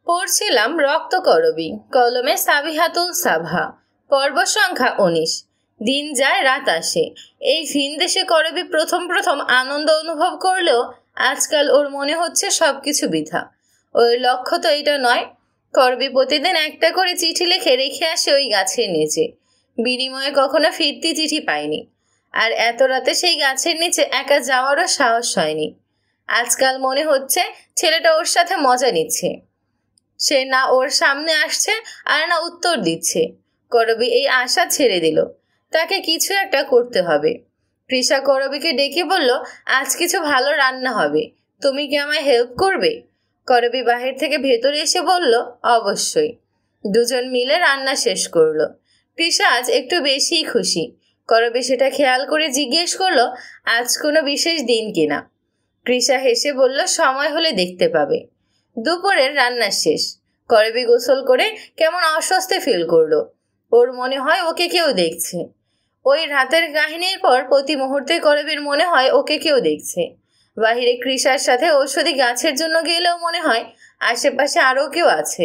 পড়ছিলাম রক্তকরবী, কলমে সাবিহাতুল সাভা। পর্ব সংখ্যা ১৯। দিন যায় রাত আসে। এই ভিনদেশে করবী প্রথম প্রথম আনন্দ অনুভব করলেও আজকাল ওর মনে হচ্ছে সবকিছু বৃথা। ওর লক্ষ্য তো এটা নয়। করবী প্রতিদিন একটা করে চিঠি লিখে রেখে আসে ওই গাছের নিচে। বিনিময়ে কখনো ফিরতি চিঠি পায়নি। আর এত রাতে সেই গাছের নিচে একা যাওয়ারও সাহস হয়নি। আজকাল মনে হচ্ছে ছেলেটা ওর সাথে মজা নিচ্ছে। সে না ওর সামনে আসছে আর না উত্তর দিচ্ছে। করবী এই আশা ছেড়ে দিল। তাকে কিছু একটা করতে হবে। তৃষা করবীকে ডেকে বলল, আজ কিছু ভালো রান্না হবে, তুমি কি আমায় হেল্প করবে? করবী বাহির থেকে ভেতরে এসে বলল, অবশ্যই। দুজন মিলে রান্না শেষ করলো। তৃষা আজ একটু বেশিই খুশি। করবী সেটা খেয়াল করে জিজ্ঞেস করলো, আজ কোনো বিশেষ দিন কিনা? তৃষা হেসে বলল, সময় হলে দেখতে পাবে। দুপুরের রান্না শেষ। করবী গোসল করে কেমন অস্বস্তি ফিল করলো। ওর মনে হয় ওকে কেউ দেখছে। ওই রাতের কাহিনীর পর প্রতি মুহূর্তে করবীর মনে হয় ওকে কেউ দেখছে। বাহিরে তৃষার সাথে ঔষধি গাছের জন্য গেলেও মনে হয় আশেপাশে আরও কেউ আছে।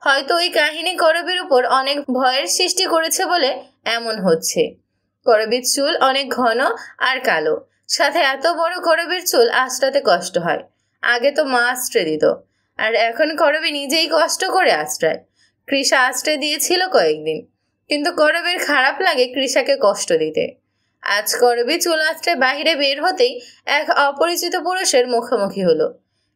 হয়তো ওই কাহিনী করবীর উপর অনেক ভয়ের সৃষ্টি করেছে বলে এমন হচ্ছে। করবীর চুল অনেক ঘন আর কালো, সাথে এত বড় করবীর চুল আঁচড়াতে কষ্ট হয়। আগে তো মা আঁচড়ে দিত, আর এখন করবী নিজেই কষ্ট করে আঁচড়ায়। তৃষা আঁচড়ে দিয়েছিল কয়েকদিন, কিন্তু করবীর খারাপ লাগে তৃষাকে কষ্ট দিতে। আজ করবী চুল আঁচড়ে বাহিরে বের হতেই এক অপরিচিত পুরুষের মুখোমুখি হলো।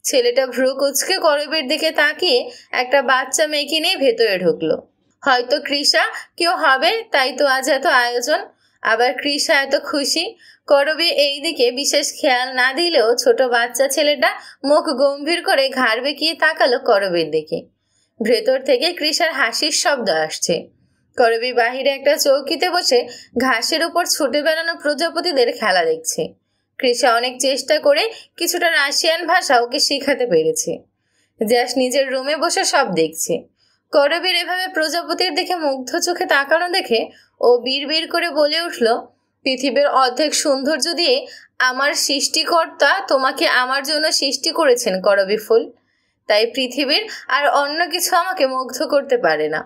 ছেলেটা ভ্রু কুঁচকে করবীর দিকে তাকিয়ে একটা বাচ্চা মেয়েকে নিয়ে ভেতরে ঢুকলো। হয়তো তৃষা কেউ হবে, তাই তো আজ এত আয়োজন। আবার তৃষা এত খুশি। করবী এই দিকে বিশেষ খেয়াল না দিলেও ছোট বাচ্চা ছেলেটা মুখ গম্ভীর করে ঘাড় বেঁকিয়ে তাকালো করবীর দিকে। ভেতর থেকে তৃষার হাসির শব্দ আসছে। করবী বাহিরে একটা চৌকিতে বসে ঘাসের উপর ছুটে বেড়ানো প্রজাপতিদের খেলা দেখছে। তৃষা অনেক চেষ্টা করে কিছুটা রাশিয়ান ভাষা ওকে শেখাতে পেরেছে। জ্যাস নিজের রুমে বসে সব দেখছে। করবীর এভাবে প্রজাপতির দিকে মুগ্ধ চোখে তাকানো দেখে ও বিড়বিড় করে বলে উঠল, পৃথিবীর অর্ধেক সৌন্দর্য দিয়ে আমার সৃষ্টিকর্তা তোমাকে আমার জন্য সৃষ্টি করেছেন করবী ফুল। তাই পৃথিবীর আর অন্য কিছু আমাকে মুগ্ধ করতে পারে না।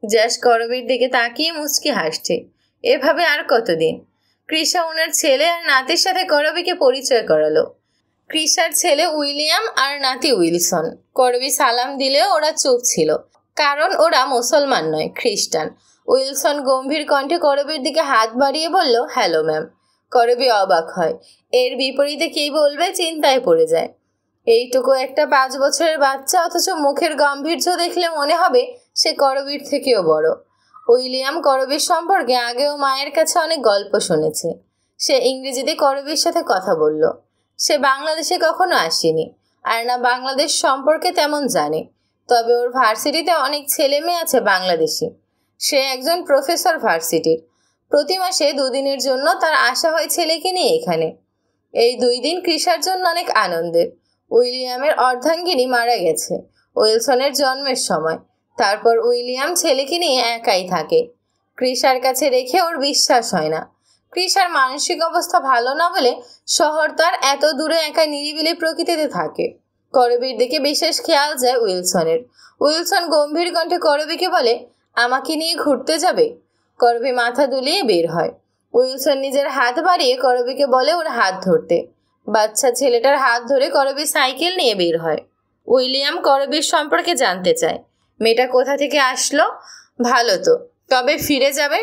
জ্যাস করবীর দিকে তাকিয়ে মুচকি হাসছে। এভাবে আর কতদিন? তৃষা ওনার ছেলে আর নাতির সাথে করবীকে পরিচয় করালো। তৃষার ছেলে উইলিয়াম আর নাতি উইলসন। করবী সালাম দিলেও ওরা চুপ ছিল, কারণ ওরা মুসলমান নয়, খ্রিস্টান। উইলসন গম্ভীর কণ্ঠে করবীর দিকে হাত বাড়িয়ে বলল, হ্যালো ম্যাম। করবী অবাক হয়। এর বিপরীতে কী বলবে চিন্তায় পড়ে যায়। এইটুকু একটা 5 বছরের বাচ্চা, অথচ মুখের গাম্ভীর্য দেখলে মনে হবে সে করবীর থেকেও বড়। উইলিয়াম করবীর সম্পর্কে আগেও মায়ের কাছে অনেক গল্প শুনেছে। সে ইংরেজিতে করবীর সাথে কথা বলল। সে বাংলাদেশে কখনো আসেনি, আর না বাংলাদেশ সম্পর্কে তেমন জানে। তবে ওর ভার্সিটিতে অনেক ছেলে মেয়ে আছে বাংলাদেশি। সে একজন প্রফেসর ভার্সিটির। প্রতি মাসে 2 দিনের জন্য তার আসা হয় ছেলেকে নিয়ে এখানে। এই 2 দিন তৃষার জন্য অনেক আনন্দের। উইলিয়ামের অর্ধাঙ্গিনী মারা গেছে উইলসনের জন্মের সময়। তারপর উইলিয়াম ছেলেকে নিয়ে একাই থাকে। তৃষার কাছে রেখে ওর বিশ্বাস হয় না। তৃষার মানসিক অবস্থা ভালো না বলে শহর তার এত দূরে একা নিরিবিলি প্রকৃতিতে থাকে। করবীর দিকে বিশেষ খেয়াল যায় উইলসনের। উইলসন গম্ভীর কণ্ঠে করবীকে বলে, আমাকে নিয়ে ঘুরতে যাবে? করবী মাথা দুলিয়ে বের হয়। উইলসন নিজের হাত বাড়িয়ে করবীকে বলে ওর হাত ধরতে। বাচ্চা ছেলেটার হাত ধরে করবী সাইকেল নিয়ে বের হয়। উইলিয়াম করবীর সম্পর্কে জানতে চায়। মেয়েটা কোথা থেকে আসলো? ভালো তো, তবে ফিরে যাবে?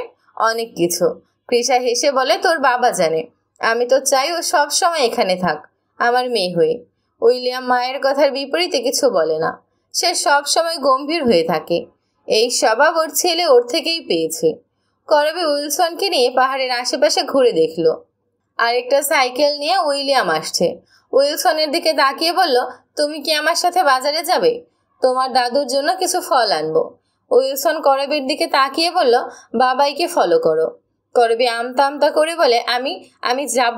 অনেক কিছু। তৃষা হেসে বলে, তোর বাবা জানে। আমি তো চাই ও সব সময় এখানে থাক, আমার মেয়ে হয়ে। উইলিয়াম মায়ের কথার বিপরীতে কিছু বলে না। সে সব সময় গম্ভীর হয়ে থাকে। এই স্বভাব ওর ছেলে ওর থেকেই পেয়েছে। করবী উইলসনকে নিয়ে পাহাড়ের আশেপাশে ঘুরে দেখলো। আরেকটা সাইকেল নিয়ে উইলিয়াম আসছে। উইলসনের দিকে তাকিয়ে বলল, তুমি কি আমার সাথে বাজারে যাবে? তোমার দাদুর জন্য কিছু ফল আনবো। উইলসন করবীর দিকে তাকিয়ে বলল, বাবাইকে ফলো করো। করবী আমতা আমতা করে বলে, আমি যাব।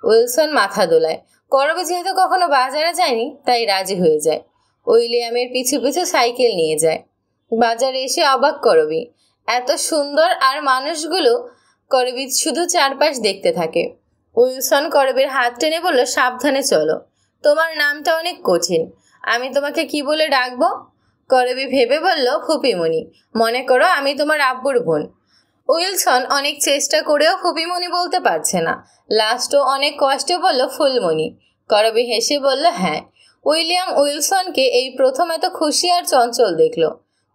উইলসন মাথা দোলায়। করবী যেহেতু কখনো বাজারে যায়নি, তাই রাজি হয়ে যায়। উইলিয়ামের পিছু পিছু সাইকেল নিয়ে যায়। বাজারে এসে অবাক করবী। এত সুন্দর আর মানুষগুলো। করবী শুধু চারপাশ দেখতে থাকে। উইলসন করবীর হাত টেনে বলল, সাবধানে চলো। তোমার নামটা অনেক কঠিন, আমি তোমাকে কি বলে ডাকবো? করবি ভেবে বলল, ফুপিমণি, মনে করো আমি তোমার আব্বুর বোন। উইলসন অনেক চেষ্টা করেও ফুপিমণি বলতে পারছে না। লাস্টও অনেক কষ্টে বলল, ফুলমণি। করবি হেসে বলল, হ্যাঁ। উইলিয়াম উইলসনকে এই প্রথম এত খুশি আর চঞ্চল দেখল।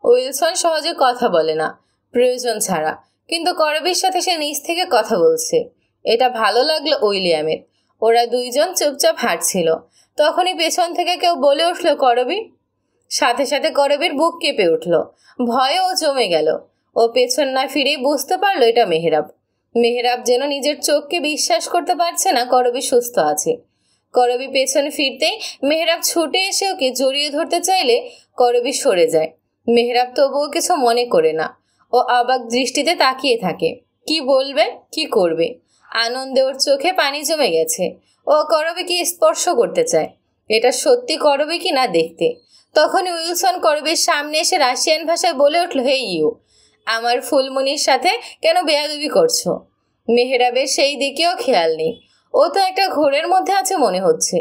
উইলসন সহজে কথা বলে না, প্রয়োজন ছাড়া, কিন্তু করবির সাথে সে নিজ থেকে কথা বলছে। এটা ভালো লাগলো উইলিয়ামের। ওরা দুইজন চুপচাপ হাঁটছিল। তখনই পেছন থেকে কেউ বলে উঠল, করবি। সাথে সাথে করবির বুক কেঁপে উঠল, ভয়ে ও জমে গেল। ও পেছন না ফিরেই বুঝতে পারলো এটা মেহরাব। মেহরাব যেন নিজের চোখকে বিশ্বাস করতে পারছে না করবি সুস্থ আছে। করবি পেছনে ফিরতেই মেহরাব ছুটে এসে ওকে জড়িয়ে ধরতে চাইলে করবি সরে যায়। মেহরাব তবুও কিছু মনে করে না। ও অবাক দৃষ্টিতে তাকিয়ে থাকে। কি বলবে, কি করবে? আনন্দে ওর চোখে পানি জমে গেছে। ও করবিকে স্পর্শ করতে চায়। এটা সত্যি করবি কি না দেখতে। তখনই উইলসন করবির সামনে এসে রাশিয়ান ভাষায় বলে উঠল, হে ইউ, আমার ফুলমণির সাথে কেন বেয়াদবি করছো? মেহরাবের সেই দিকেও খেয়াল নেই। ও তো একটা ঘোরের মধ্যে আছে মনে হচ্ছে।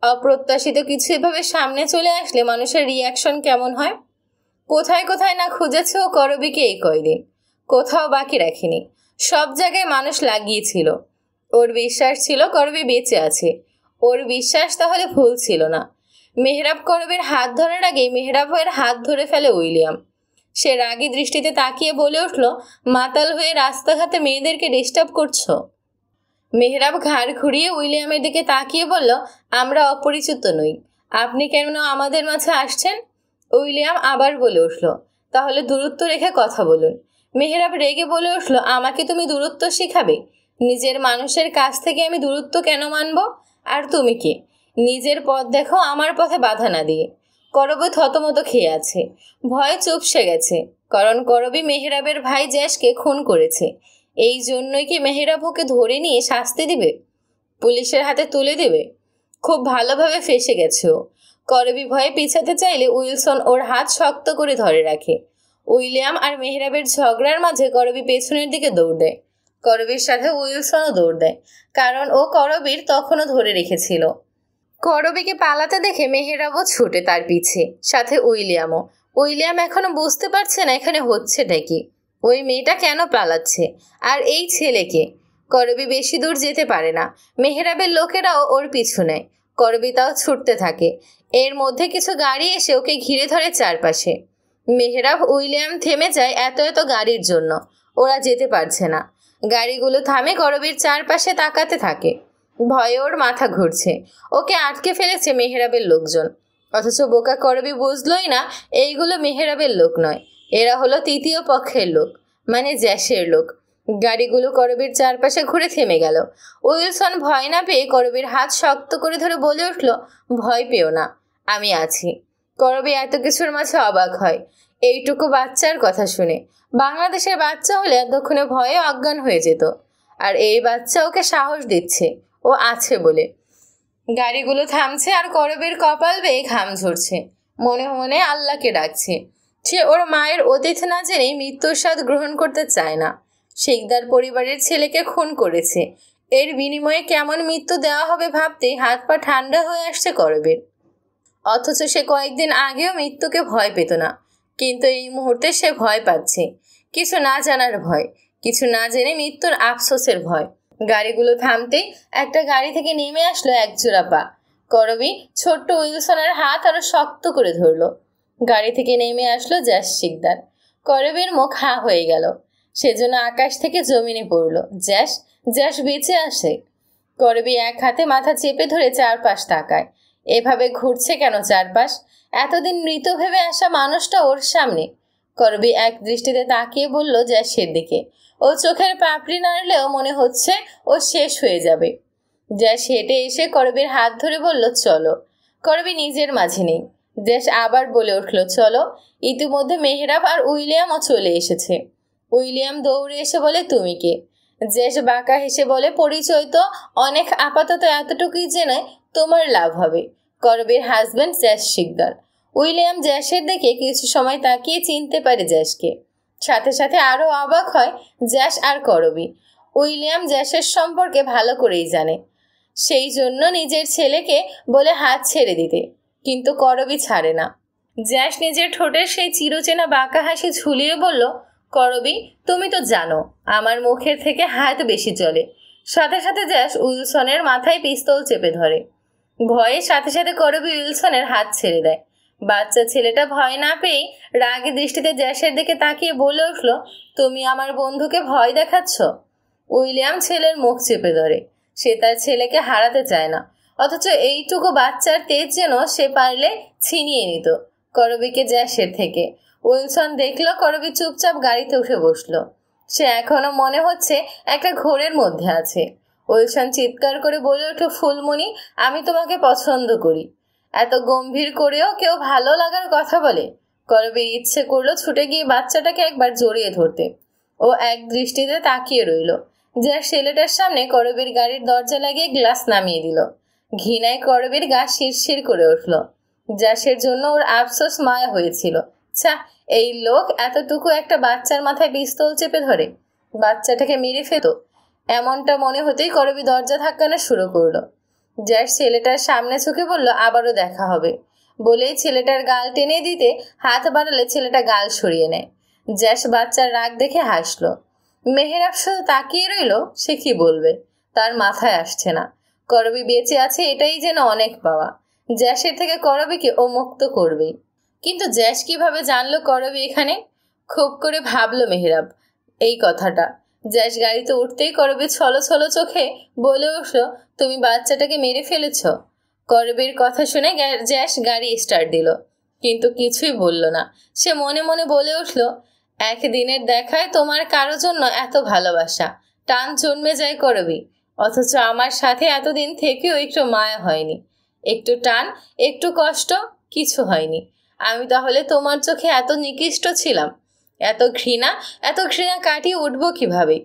অপ্রত্যাশিত কিছু এভাবে সামনে চলে আসলে মানুষের রিয়াকশন কেমন হয়? কোথায় কোথায় না খুঁজেছে ও করবিকে এই কয়দিন। কোথাও বাকি রাখিনি। সব জায়গায় মানুষ লাগিয়েছিল। ওর বিশ্বাস ছিল করবি বেঁচে আছে। ওর বিশ্বাস তাহলে ভুল ছিল না। মেহরাব করবির হাত ধরার আগেই মেহরাবের হাত ধরে ফেলে উইলিয়াম। সে রাগী দৃষ্টিতে তাকিয়ে বলে উঠল, মাতাল হয়ে রাস্তাঘাটে মেয়েদেরকে ডিস্টার্ব করছো? মেহরাব ঘাড় ঘুরিয়ে উইলিয়ামের দিকে তাকিয়ে বলল, আমরা অপরিচিত নই। আপনি কেন আমাদের মাঝে আসছেন? উইলিয়াম আবার বলে উঠল, তাহলে দূরত্ব রেখে কথা বলুন। মেহরাব রেগে বলে উঠল, আমাকে তুমি দূরত্ব শিখাবে? নিজের মানুষের কাছ থেকে আমি দূরত্ব কেন মানব? আর তুমি কে? নিজের পথ দেখো, আমার পথে বাধা না দিয়ে। করবি থতমত খেয়ে আছে। ভয়ে চুপসে গেছে। কারণ করবি মেহরাবের ভাই জ্যাসকে খুন করেছে। এই জন্যই কি মেহরাব ওকে ধরে নিয়ে শাস্তি দিবে? পুলিশের হাতে তুলে দিবে? খুব ভালোভাবে ফেঁসে গেছে ও। করবি ভয়ে পিছাতে চাইলে উইলসন ওর হাত শক্ত করে ধরে রাখে। উইলিয়াম আর মেহরাবের ঝগড়ার মাঝে করবি পেছনের দিকে দৌড় দেয়। করবির সাথে উইলসনও দৌড় দেয়, কারণ ও করবির তখনও ধরে রেখেছিল। করবিকে পালাতে দেখে মেহরাবও ছুটে তার পিছে, সাথে উইলিয়ামও। উইলিয়াম এখনো বুঝতে পারছে না এখানে হচ্ছেটা কি। ওই মেয়েটা কেন পালাচ্ছে, আর এই ছেলেকে। করবি বেশি দূর যেতে পারে না। মেহরাবের লোকেরাও ওর পিছু নেয়। করবি তাও ছুটতে থাকে। এর মধ্যে কিছু গাড়ি এসে ওকে ঘিরে ধরে চারপাশে। মেহরাব উইলিয়াম থেমে যায় এত এত গাড়ির জন্য। ওরা যেতে পারছে না। গাড়িগুলো থামে করবির চারপাশে তাকাতে থাকে। ভয়ে ওর মাথা ঘুরছে। ওকে আটকে ফেলেছে মেহরাবের লোকজন। অথচ বোকা করবি বুঝলই না এইগুলো মেহরাবের লোক নয়, এরা হলো তৃতীয় পক্ষের লোক, মানে জ্যাসের লোক। গাড়িগুলো করবির চারপাশে ঘুরে থেমে গেল। উইলসন ভয় না পেয়ে করবির হাত শক্ত করে ধরে বলে উঠল, ভয় পেও না, আমি আছি। করবি এত কিছুর মাঝে অবাক হয় এইটুকু বাচ্চার কথা শুনে। বাংলাদেশের বাচ্চা হলে এতক্ষণে ভয়ে অজ্ঞান হয়ে যেত। আর এই বাচ্চা ওকে সাহস দিচ্ছে ও আছে বলে। গাড়িগুলো থামছে আর করবীর কপাল বেয়ে ঘাম ঝরছে। মনে মনে আল্লাহকে ডাকছে। সে ওর মায়ের অতীত না জেনেই মৃত্যুর স্বাদ গ্রহণ করতে চায় না। শিকদার পরিবারের ছেলেকে খুন করেছে। এর বিনিময়ে কেমন মৃত্যু দেওয়া হবে ভাবতেই হাত পা ঠান্ডা হয়ে আসছে করবীর। অথচ সে কয়েকদিন আগেও মৃত্যুকে ভয় পেত না, কিন্তু এই মুহূর্তে সে ভয় পাচ্ছে। কিছু না জানার ভয়, কিছু না জেনে মৃত্যুর আফসোসের ভয়। গাড়িগুলো থামতেই একটা গাড়ি থেকে নেমে আসলো এক জোড়া পা। করবি ছোট্ট উইলসনের হাত আরো শক্ত করে ধরলো। গাড়ি থেকে নেমে আসলো জ্যাস শিকদার। করবির মুখ হা হয়ে গেল। সেজন্য আকাশ থেকে জমিনে পড়লো। জ্যাস, জ্যাস বেঁচে আসে। করবি এক হাতে মাথা চেপে ধরে চারপাশ তাকায়। এভাবে ঘুরছে কেন চারপাশ? এতদিন মৃত ভেবে আসা মানুষটা ওর সামনে। করবি এক দৃষ্টিতে তাকিয়ে বলল জ্যাসের দিকে। ও চোখের পাপড়ি নাড়লেও মনে হচ্ছে ও শেষ হয়ে যাবে। জ্যাস হেঁটে এসে করবির হাত ধরে বলল, চলো। করবি নিজের মাঝে নেই। জ্যাস আবার বলে উঠল, চলো। ইতিমধ্যে মেহরাব আর উইলিয়ামও চলে এসেছে। উইলিয়াম দৌড়ে এসে বলে, তুমি কে? জ্যাস বাঁকা হেসে বলে, পরিচয় তো অনেক, আপাতত এতটুকুই জেনে তোমার লাভ হবে। করবির হাজব্যান্ড জ্যাস শিকদার। উইলিয়াম জ্যাসের দিকে কিছু সময় তাকিয়ে চিনতে পারে জ্যাসকে। সাথে সাথে আরো অবাক হয় জ্যাস আর করবি। উইলিয়াম জ্যাসের সম্পর্কে ভালো করেই জানে, সেই জন্য নিজের ছেলেকে বলে হাত ছেড়ে দিতে, কিন্তু করবি ছাড়ে না। জ্যাস নিজের ঠোঁটের সেই চিরচেনা বাঁকা হাসি ঝুলিয়ে বলল, করবি, তুমি তো জানো আমার মুখের থেকে হাত বেশি চলে। সাথে সাথে জ্যাস উইলসনের মাথায় পিস্তল চেপে ধরে। ভয়ের সাথে সাথে করবি উইলসনের হাত ছেড়ে দেয়। বাচ্চা ছেলেটা ভয় না পেয়েই রাগী দৃষ্টিতে জ্যাসের দিকে তাকিয়ে বলে উঠল, তুমি আমার বন্ধুকে ভয় দেখাচ্ছ? উইলিয়াম ছেলের মুখ চেপে ধরে। সে তার ছেলেকে হারাতে চায় না, অথচ এইটুকু বাচ্চার তেজ যেন সে পারলে ছিনিয়ে নিত করবিকে জ্যাসের থেকে। উইলসন দেখল করবি চুপচাপ গাড়িতে উঠে বসলো। সে এখনো মনে হচ্ছে একটা ঘোরের মধ্যে আছে। উইলসন চিৎকার করে বলে উঠল, ফুলমণি, আমি তোমাকে পছন্দ করি। এত গম্ভীর করেও কেউ ভালো লাগার কথা বলে? করবির ইচ্ছে করলো ছুটে গিয়ে বাচ্চাটাকে একবার জড়িয়ে ধরতে। ও এক দৃষ্টিতে তাকিয়ে রইল। যা ছেলেটার সামনে করবির গাড়ির দরজা লাগিয়ে গ্লাস নামিয়ে দিল। ঘৃণায় করবির গা শিরশির করে উঠল। জ্যাসের জন্য ওর আফসোস মায়া হয়েছিল। ছা, এই লোক এতটুকু একটা বাচ্চার মাথায় পিস্তল চেপে ধরে বাচ্চাটাকে মেরে ফেলত। এমনটা মনে হতেই করবি দরজা ধাক্কানো শুরু করলো। জ্যাস ছেলেটার সামনে চোখে বলল, আবারও দেখা হবে। বলেই ছেলেটার গাল টেনে দিতে হাত বাড়ালে ছেলেটা গাল সরিয়ে নেয়। জ্যাস বাচ্চার রাগ দেখে হাসলো। মেহেরাব শুধু তাকিয়ে রইল। সে কি বলবে, তার মাথায় আসছে না। করবি বেঁচে আছে এটাই যেন অনেক পাওয়া। জ্যাসের থেকে করবিকে ও মুক্ত করবেই। কিন্তু জ্যাস কিভাবে জানলো করবি এখানে? খুব করে ভাবলো মেহেরাব এই কথাটা। জ্যাস গাড়িতে উঠতেই করবি ছলো ছলো চোখে বলে উঠল, তুমি বাচ্চাটাকে মেরে ফেলেছ? করবির কথা শুনে জ্যাস গাড়ি স্টার্ট দিল, কিন্তু কিছুই বলল না। সে মনে মনে বলে উঠল, একদিনের দেখায় তোমার কারো জন্য এত ভালোবাসা, টান জন্মে যায় করবি, অথচ আমার সাথে এতদিন থেকেও একটু মায়া হয়নি, একটু টান, একটু কষ্ট, কিছু হয়নি। আমি তাহলে তোমার চোখে এত নিকৃষ্ট ছিলাম? এত ঘৃণা কাটিয়ে উঠবো কিভাবে?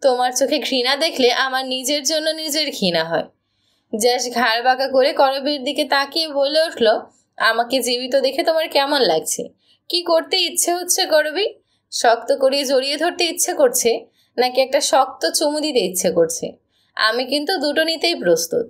তোমার চোখে ঘৃণা দেখলে আমার নিজের জন্য নিজের ঘৃণা হয়। জ্যাস ঘাড় বাঁকা করে করবির দিকে তাকিয়ে বলে উঠল, আমাকে জীবিত দেখে তোমার কেমন লাগছে? কি করতে ইচ্ছে হচ্ছে করবি? শক্ত করিয়ে জড়িয়ে ধরতে ইচ্ছে করছে, নাকি একটা শক্ত চুমু দিতে ইচ্ছে করছে? আমি কিন্তু দুটো নিতেই প্রস্তুত।